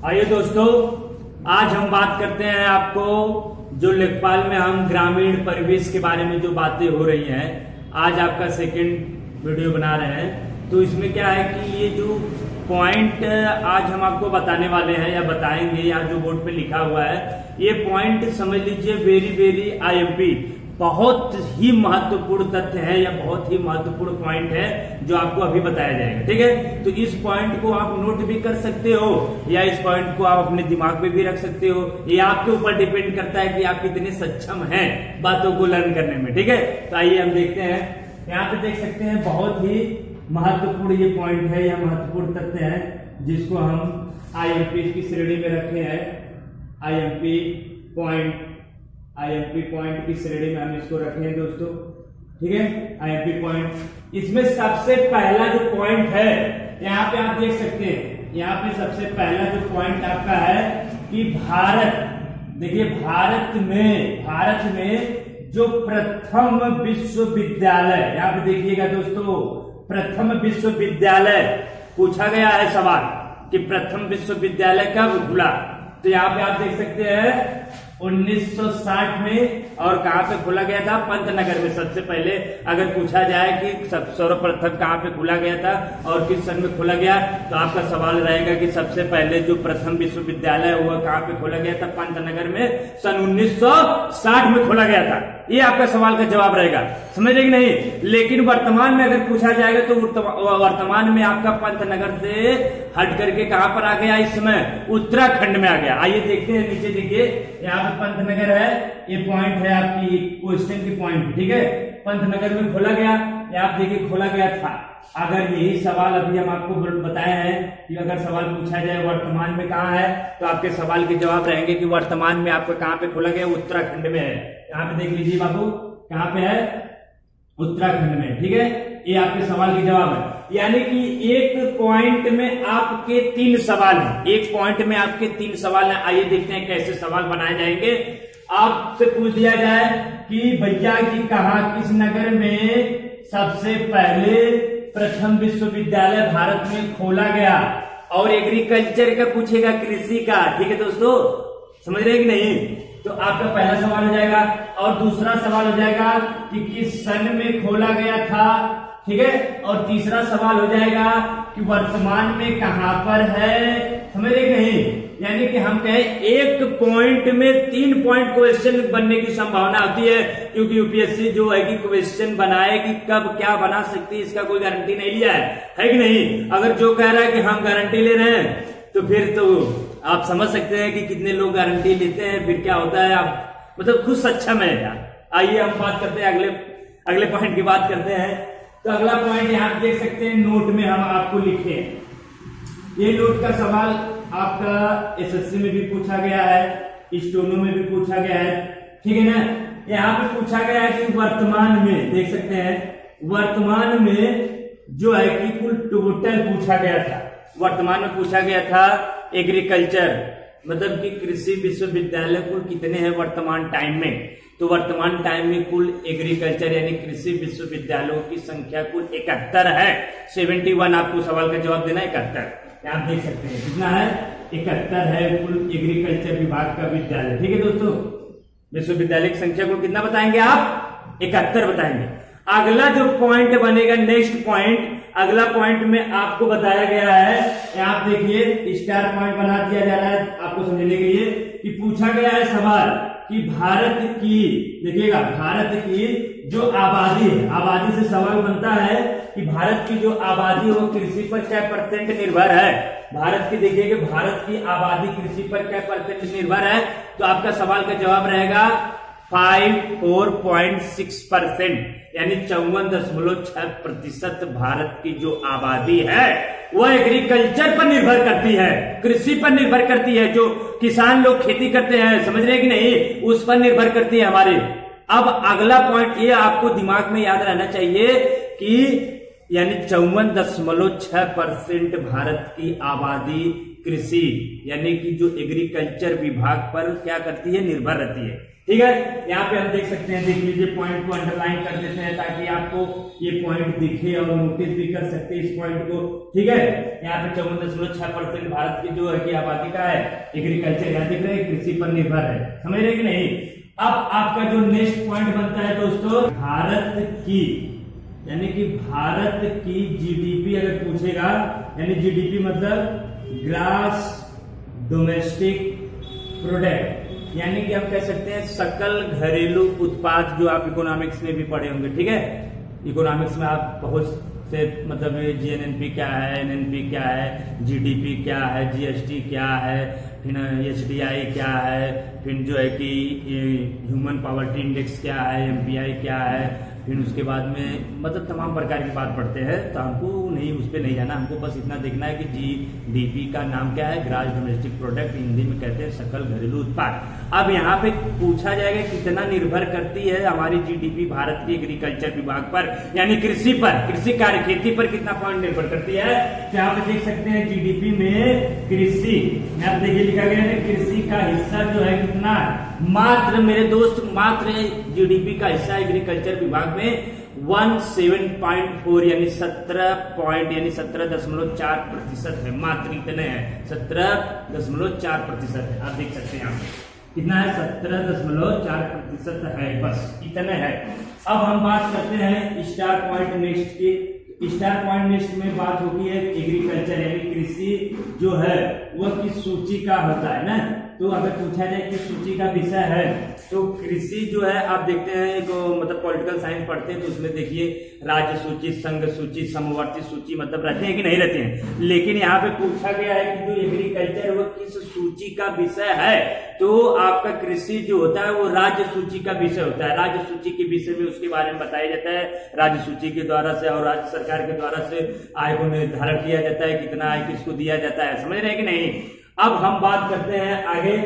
आइए दोस्तों, आज हम बात करते हैं आपको जो लेखपाल में हम ग्रामीण परिवेश के बारे में जो बातें हो रही हैं। आज आपका सेकंड वीडियो बना रहे हैं। तो इसमें क्या है कि ये जो पॉइंट आज हम आपको बताने वाले हैं या बताएंगे, यहाँ जो बोर्ड पे लिखा हुआ है ये पॉइंट समझ लीजिए वेरी आईएमपी, बहुत ही महत्वपूर्ण तथ्य है या बहुत ही महत्वपूर्ण पॉइंट है जो आपको अभी बताया जाएगा। ठीक है, तो इस पॉइंट को आप नोट भी कर सकते हो या इस पॉइंट को आप अपने दिमाग में भी रख सकते हो। ये आपके ऊपर डिपेंड करता है कि आप कितने सक्षम हैं बातों को लर्न करने में। ठीक है, तो आइए हम देखते हैं। यहाँ पे देख सकते हैं बहुत ही महत्वपूर्ण ये पॉइंट है या महत्वपूर्ण तथ्य है जिसको हम आईएमपी की श्रेणी में रखे हैं। आईएमपी पॉइंट की श्रेणी में हम इसको रखे हैं दोस्तों। ठीक है, आईएमपी पॉइंट, इसमें सबसे पहला जो पॉइंट है यहाँ पे आप देख सकते हैं। यहाँ पे सबसे पहला जो पॉइंट आपका है कि भारत, देखिए भारत में जो प्रथम विश्वविद्यालय, यहाँ पे देखिएगा दोस्तों, प्रथम विश्वविद्यालय पूछा गया है सवाल कि प्रथम विश्वविद्यालय कब खुला। तो यहाँ पे आप देख सकते हैं 1960 में, और कहाँ पे खोला गया था? पंतनगर में। सबसे पहले अगर पूछा जाए कि सर्वप्रथम कहाँ पे खोला गया था और किस सन में खोला गया, तो आपका सवाल रहेगा कि सबसे पहले जो प्रथम विश्वविद्यालय हुआ कहाँ पे खोला गया था? पंतनगर में सन 1960 में खोला गया था। ये आपका सवाल का जवाब रहेगा, समझ रहे कि नहीं। लेकिन वर्तमान में अगर पूछा जाएगा तो वर्तमान में आपका पंतनगर से हट करके कहां पर आ गया? इस समय उत्तराखंड में आ गया। आइए देखते हैं, नीचे देखिए, यहाँ पे पंतनगर है, ये पॉइंट है आपकी क्वेश्चन की पॉइंट। ठीक है, पंतनगर में खोला गया, आप देखिए खोला गया था। अगर यही सवाल अभी हम आपको बताए हैं कि अगर सवाल पूछा जाए वर्तमान में कहाँ है, तो आपके सवाल के जवाब रहेंगे कि वर्तमान में आपको कहाँ पे खोला गया? उत्तराखंड में है। यहाँ पे देख लीजिए बाबू, कहाँ पे है? उत्तराखंड में। ठीक है, ये आपके सवाल के जवाब है। यानी कि एक पॉइंट में आपके 3 सवाल हैं, एक पॉइंट में आपके 3 सवाल हैं। आइए देखते हैं कैसे सवाल बनाए जाएंगे। आपसे पूछ दिया जाए कि भैया जी कहा, किस नगर में सबसे पहले प्रथम विश्वविद्यालय भारत में खोला गया, और एग्रीकल्चर का पूछेगा, कृषि का। ठीक है दोस्तों, समझ रहे कि नहीं। तो आपका पहला सवाल हो जाएगा, और दूसरा सवाल हो जाएगा कि किस सन में खोला गया था। ठीक है, और तीसरा सवाल हो जाएगा कि वर्तमान में कहां पर है। समझ रहे कि नहीं। यानी कि हम कहें एक पॉइंट में 3 पॉइंट क्वेश्चन बनने की संभावना होती है, क्योंकि यूपीएससी जो है कि क्वेश्चन बनाएगी, कब क्या बना सकती है इसका कोई गारंटी नहीं लिया है कि नहीं। अगर जो कह रहा है कि हम गारंटी ले रहे हैं, तो फिर तो आप समझ सकते हैं कि कितने लोग गारंटी लेते हैं, फिर क्या होता है, आप मतलब खुद सक्षम है यार। आइए हम बात करते हैं, अगले पॉइंट की बात करते हैं। तो अगला पॉइंट यहाँ देख सकते हैं, नोट में हम आपको लिखे, ये नोट का सवाल आपका एसएससी में भी पूछा गया है, स्टोनो में भी पूछा गया है। ठीक है ना, यहाँ पे पूछा गया है कि वर्तमान में, देख सकते हैं, वर्तमान में जो है कि कुल टोटल पूछा गया था। वर्तमान में पूछा गया था एग्रीकल्चर, मतलब कि कृषि विश्वविद्यालय कुल कितने हैं वर्तमान टाइम में। तो वर्तमान टाइम में कुल एग्रीकल्चर यानी कृषि विश्वविद्यालयों की संख्या कुल 71 है। 71 आपको सवाल का जवाब देना, 71 आप देख सकते हैं कितना है? 71 है कुल एग्रीकल्चर विभाग का विद्यालय। ठीक है दोस्तों, विश्वविद्यालय की संख्या कुल कितना बताएंगे आप? 71 बताएंगे। अगला जो पॉइंट बनेगा, नेक्स्ट पॉइंट, अगला पॉइंट में आपको बताया गया है, आप देखिए स्टार पॉइंट बना दिया जा रहा है आपको समझने के लिए, कि पूछा गया है सवाल कि भारत की, देखिएगा भारत की जो आबादी है, आबादी से सवाल बनता है कि भारत की जो आबादी है वो कृषि पर क्या परसेंट निर्भर है। भारत की देखिएगा, भारत की आबादी कृषि पर क्या परसेंट निर्भर है। तो आपका सवाल का जवाब रहेगा 4.6%, यानी 54.6% भारत की जो आबादी है वह एग्रीकल्चर पर निर्भर करती है, कृषि पर निर्भर करती है। जो किसान लोग खेती करते हैं, समझ रहे कि नहीं, उस पर निर्भर करती है हमारे। अब अगला पॉइंट ये आपको दिमाग में याद रहना चाहिए कि यानी 54.6% भारत की आबादी कृषि यानी कि जो एग्रीकल्चर विभाग पर क्या करती है? निर्भर रहती है। ठीक है, यहाँ पे हम देख सकते हैं, देख लीजिए, पॉइंट को अंडरलाइन कर देते हैं ताकि आपको ये पॉइंट दिखे और नोटिस भी कर सकते हैं इस पॉइंट को। ठीक है, यहाँ पे 54.6% भारत की जो है कि आबादी का है एग्रीकल्चर, यहाँ देख रहे हैं कृषि पर निर्भर है, समझ रहे कि नहीं। अब आपका जो नेक्स्ट पॉइंट बनता है दोस्तों, भारत की, यानी कि भारत की जीडीपी अगर पूछेगा, यानी जीडीपी मतलब ग्रास डोमेस्टिक प्रोडक्ट, यानी कि हम कह सकते हैं सकल घरेलू उत्पाद, जो आप इकोनॉमिक्स में भी पढ़े होंगे। ठीक है, इकोनॉमिक्स में आप बहुत से मतलब जीएनएनपी क्या है, एनएनपी क्या है, जीडीपी क्या है, जीएसटी क्या है, फिर एचडीआई क्या है, फिर जो है कि ह्यूमन पॉवर्टी इंडेक्स क्या है, एमपीआई क्या है, फिर उसके बाद में मतलब तमाम प्रकार की बात पढ़ते हैं। तो हमको नहीं, उस पर नहीं जाना, हमको बस इतना देखना है कि जीडीपी का नाम क्या है, ग्रास डोमेस्टिक प्रोडक्ट, हिंदी में कहते हैं सकल घरेलू उत्पाद। अब यहाँ पे पूछा जाएगा कितना निर्भर करती है हमारी जीडीपी भारत की एग्रीकल्चर विभाग पर, यानी कृषि पर, कृषि कार्य खेती पर कितना पॉइंट निर्भर करती है। तो यहाँ पे देख सकते हैं जीडीपी में कृषि, यहाँ पे देखिए लिखा गया है कृषि का हिस्सा जो है कितना, मात्र मेरे दोस्त, मात्र जीडीपी का हिस्सा एग्रीकल्चर विभाग में 17.4 यानी 17.4% है, मात्र इतने हैं, 17.4% है। आप देख सकते हैं यहाँ पे कितना है, 17.4% है, बस इतने है। अब हम बात करते हैं स्टार पॉइंट नेक्स्ट की। स्टार पॉइंट नेक्स्ट में बात होती है एग्रीकल्चर, यानी कृषि जो है वह किस सूची का होता है ना। तो अगर पूछा जाए कि सूची का विषय है, तो कृषि जो है आप देखते हैं, एक मतलब पॉलिटिकल साइंस पढ़ते हैं तो उसमें देखिए राज्य सूची, संघ सूची, समवर्ती सूची मतलब रहते हैं कि नहीं रहते हैं। लेकिन यहाँ पे पूछा गया है कि जो एग्रीकल्चर वो किस सूची का विषय है, तो आपका कृषि जो होता है वो राज्य सूची का विषय होता है। राज्य सूची के विषय में उसके बारे में बताया जाता है, राज्य सूची के द्वारा से और राज्य सरकार के द्वारा से आय को निर्धारण किया जाता है, कितना आय किसको दिया जाता है, समझ रहे हैं कि नहीं। अब हम बात करते हैं आगे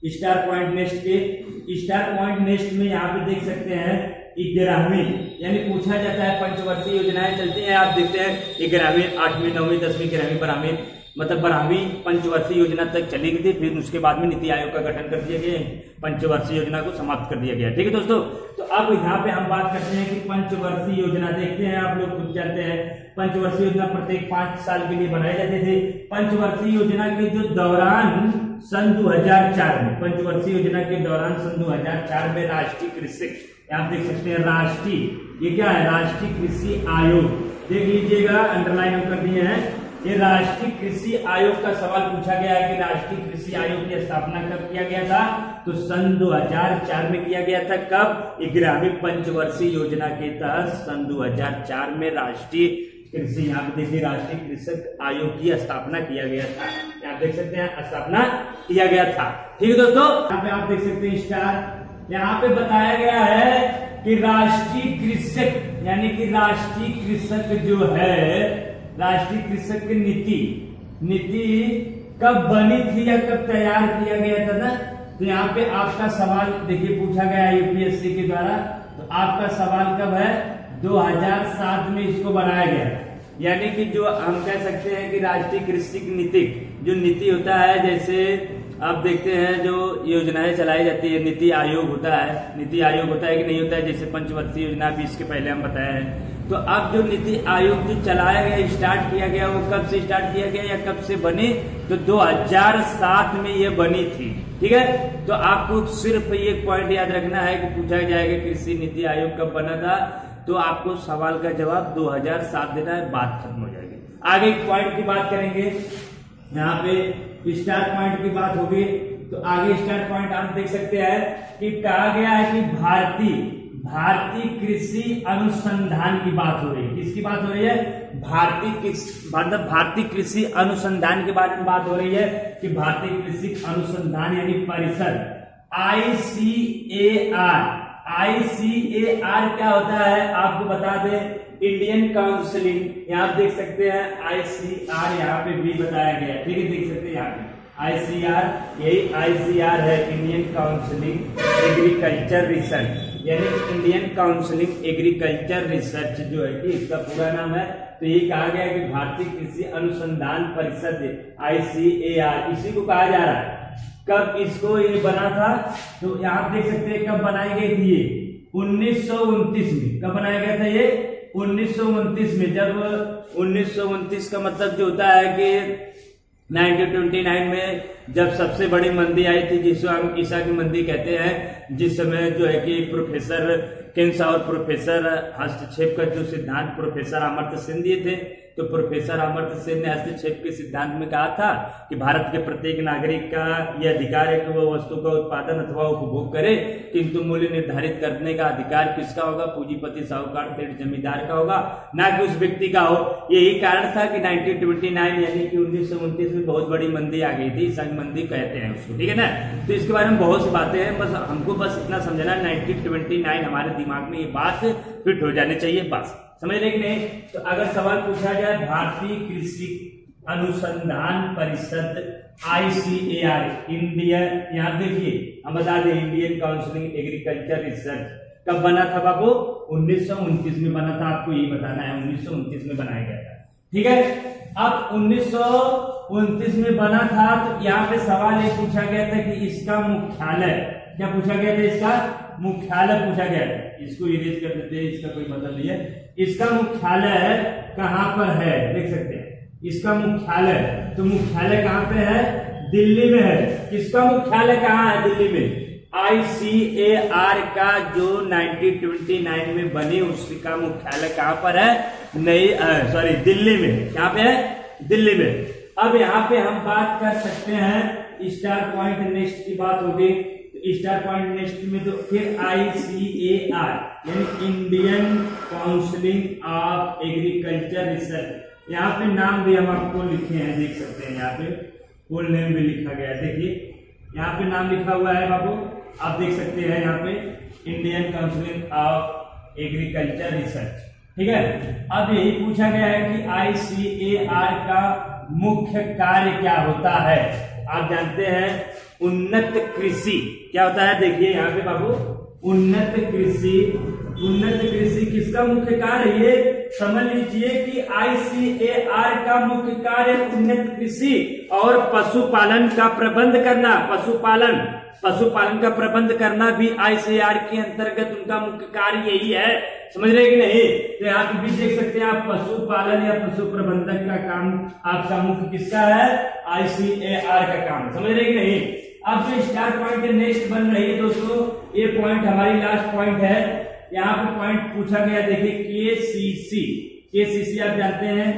स्टार पॉइंट नेक्स्ट के। स्टार पॉइंट नेक्स्ट में यहाँ पे देख सकते हैं 11वीं, यानी पूछा जाता है पंचवर्षीय योजनाएं चलती हैं, आप देखते हैं 11वीं, 8वीं, 9वीं, 10वीं, 11वीं, 12वीं, मतलब 12वीं पंचवर्षीय योजना तक चली गई थी, फिर उसके बाद में नीति आयोग का गठन कर दिया गया, पंचवर्षीय योजना को समाप्त कर दिया गया। ठीक है दोस्तों, तो अब यहाँ पे हम बात करते हैं कि पंचवर्षीय योजना देखते हैं, आप लोग खुद जानते हैं पंचवर्षीय योजना प्रत्येक 5 साल के लिए बनाई जाती थी। पंचवर्षीय योजना के जो दौरान सन 2004 में, पंचवर्षीय योजना के दौरान सन 2004 में राष्ट्रीय कृषि, आप देख सकते हैं राष्ट्रीय, ये क्या है, राष्ट्रीय कृषि आयोग, देख लीजिएगा अंडरलाइन हम कर दिए हैं। ये राष्ट्रीय कृषि आयोग का सवाल पूछा गया है कि राष्ट्रीय कृषि आयोग की स्थापना कब किया गया था, तो सन 2004 में किया गया था। कब, 11वीं पंचवर्षीय योजना के तहत सन 2004 में राष्ट्रीय कृषि, यहाँ पे देखिए राष्ट्रीय कृषक आयोग की स्थापना किया गया था, यहाँ देख सकते हैं स्थापना किया गया था। ठीक है दोस्तों, यहाँ पे आप देख सकते हैं स्टार, यहाँ पे बताया गया है कि राष्ट्रीय कृषक, यानी कि राष्ट्रीय कृषक जो है, राष्ट्रीय कृषक की नीति कब बनी थी या कब तैयार किया गया था ना। तो यहाँ पे आपका सवाल देखिए पूछा गया है यूपीएससी के द्वारा, तो आपका सवाल कब है, 2007 में इसको बनाया गया। यानी कि जो हम कह सकते हैं कि राष्ट्रीय कृषि नीति, जो नीति होता है, जैसे आप देखते हैं जो योजनाएं चलाई जाती है, नीति आयोग होता है, नीति आयोग होता है कि नहीं होता है, जैसे पंचवर्षीय योजना भी इसके पहले हम बताए हैं। तो अब जो नीति आयोग जो चलाया गया, स्टार्ट किया गया, वो कब से स्टार्ट किया गया या कब से बनी, तो 2007 में ये बनी थी। ठीक है, तो आपको सिर्फ ये पॉइंट याद रखना है कि पूछा जाएगा कृषि नीति आयोग कब बना था, तो आपको सवाल का जवाब 2007 देना है, बात खत्म हो जाएगी। आगे पॉइंट की बात करेंगे, यहाँ पे स्टार पॉइंट की बात होगी, तो आगे स्टार पॉइंट आप देख सकते हैं कि कहा गया है कि भारतीय कृषि अनुसंधान की बात हो रही है। किसकी बात हो रही है, भारतीय कृषि अनुसंधान के बारे में बात हो रही है कि भारतीय कृषि अनुसंधान यानी परिषद ICAR क्या होता है आपको बता दें, इंडियन काउंसिलिंग, यहाँ देख सकते हैं ICR, यहाँ पे भी बताया गया है। ठीक है, देख सकते हैं यहाँ पे ICR, यही ICR है, इंडियन काउंसिलिंग एग्रीकल्चर रिसर्च, यानी इंडियन काउंसिलिंग एग्रीकल्चर रिसर्च जो है कि इसका पूरा नाम है। तो ये कहा गया है कि भारतीय कृषि अनुसंधान परिषद ICAR, इसी को कहा जा रहा है। कब इसको ये बना था, तो आप देख सकते हैं कब बनाई गई थी ये 1929 में। कब बनाया गया था ये 1929 में। जब 1929 का मतलब जो होता है कि 1929 में जब सबसे बड़ी मंदी आई थी, जिसको हम ईसा की मंदी कहते हैं, जिस समय जो है कि प्रोफेसर किन्स और प्रोफेसर हस्तक्षेप का जो सिद्धांत प्रोफेसर अमर्त्य सेन दिए थे, तो प्रोफेसर अमर्त्य सेन ने हस्तक्षेप के सिद्धांत में कहा था कि भारत के प्रत्येक नागरिक का यह अधिकार है कि वह वस्तु का उत्पादन अथवा उपभोग करे, किंतु मूल्य निर्धारित करने का अधिकार किसका होगा, पूंजीपति साहूकार सेठ जमींदार का होगा, ना कि उस व्यक्ति का हो। यही कारण था कि 1929 यानी कि 1929 में बहुत बड़ी मंदी आ गई थी, संघ मंदी कहते हैं उसको, ठीक है ना। तो इसके बारे में बहुत सी बातें हैं, बस हमको बस इतना समझना 1929 हमारे दिमाग में ये बात फिट हो जानी चाहिए, बस समझ रहे कि नहीं। तो अगर सवाल पूछा जाए भारतीय कृषि अनुसंधान परिषद ICAR, इंडियन, यहाँ देखिए हम बता दें इंडियन काउंसिलिंग एग्रीकल्चर रिसर्च कब बना था बाबू, 1929 में बना था। आपको यही बताना है 1929 में बनाया गया था, ठीक है। अब 1929 में बना था, तो यहाँ पे सवाल ये पूछा गया था कि इसका मुख्यालय क्या पूछा गया था, इसका मुख्यालय पूछा गया था। इसको इरेज कर देते हैं, इसका कोई मतलब नहीं है। इसका मुख्यालय कहां पर है, देख सकते हैं इसका मुख्यालय, तो मुख्यालय कहां पे है, दिल्ली में है। किसका मुख्यालय कहां है, दिल्ली में। ICAR का जो 1929 में बने उसका मुख्यालय कहां पर है, दिल्ली में। कहां पे है, दिल्ली में। अब यहाँ पे हम बात कर सकते हैं स्टार पॉइंट नेक्स्ट की बात होगी। स्टार पॉइंट नेक्स्ट में तो फिर ICAR यानी Indian counselling of agriculture research, यहाँ पे नाम भी हम आपको लिखे हैं, देख सकते हैं यहाँ पे फुल नेम भी लिखा गया है। देखिए यहाँ पे नाम लिखा हुआ है बाबू, आप देख सकते हैं यहाँ पे Indian counselling of agriculture research, ठीक है। अब यही पूछा गया है कि ICAR का मुख्य कार्य क्या होता है। आप जानते हैं उन्नत कृषि क्या होता है, देखिए यहाँ पे बाबू उन्नत कृषि किसका मुख्य कार्य, ये समझ लीजिए कि ICAR का मुख्य कार्य उन्नत कृषि और पशुपालन का प्रबंध करना। पशुपालन का प्रबंध करना भी ICAR के अंतर्गत उनका मुख्य कार्य यही है, समझ रहे कि नहीं। तो यहाँ पे भी देख सकते हैं आप पशुपालन या पशु प्रबंधक का काम आपका मुख्य किसका है, ICAR का काम, समझ रहे कि नहीं। अब जो स्टार पॉइंट नेक्स्ट बन रही है दोस्तों, ये पॉइंट हमारी लास्ट पॉइंट है। यहाँ पे पॉइंट पूछा गया, देखिए KCC आप जानते हैं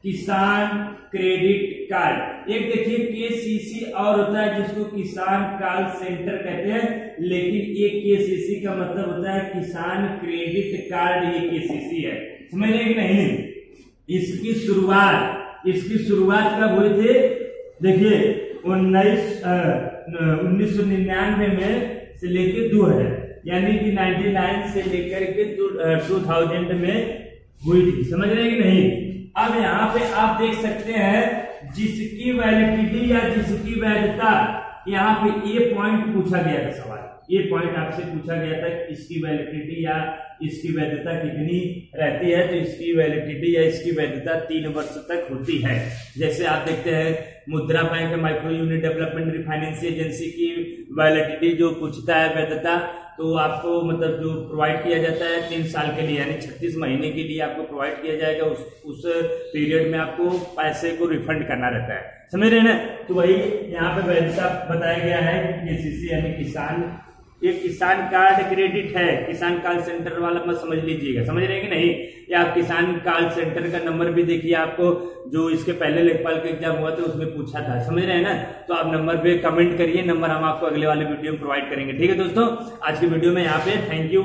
किसान क्रेडिट कार्ड। एक देखिए KCC और होता है जिसको किसान कॉल सेंटर कहते हैं, लेकिन ये KCC का मतलब होता है किसान क्रेडिट कार्ड, ये KCC है, समझ रहे कि नहीं। इसकी शुरुआत कब हुई थी, देखिए 1999 में से लेके 2000 यानी कि 99 से लेकर के 2000 में हुई थी, समझ रहे कि नहीं। अब यहाँ पे आप देख सकते हैं जिसकी वैलिडिटी या जिसकी वैधता, यहाँ पे ये पॉइंट पूछा गया था सवाल, ये पॉइंट आपसे पूछा गया था इसकी वैलिडिटी या इसकी वैधता कितनी रहती है। तो इसकी वैलिडिटी या इसकी वैधता 3 वर्ष तक होती है। जैसे आप देखते हैं मुद्रा bank, micro unit development refinance agency की वैलिडिटी जो पूछता है वैधता, तो आपको मतलब जो प्रोवाइड किया जाता है 3 साल के लिए, यानी 36 महीने के लिए आपको प्रोवाइड किया जाएगा। उस पीरियड में आपको पैसे को रिफंड करना रहता है, समझ रहे हैं ना। तो वही यहाँ पे वैधता बताया गया है कि KCC यानी किसान, ये किसान कार्ड क्रेडिट है, किसान कॉल सेंटर वाला मत समझ लीजिएगा, समझ रहे हैं कि नहीं। या आप किसान कॉल सेंटर का नंबर भी देखिए, आपको जो इसके पहले लेखपाल का एग्जाम हुआ था उसमें पूछा था, समझ रहे हैं ना। तो आप नंबर पे कमेंट करिए, नंबर हम आपको अगले वाले वीडियो में प्रोवाइड करेंगे, ठीक है दोस्तों। आज की वीडियो में यहाँ पे थैंक यू।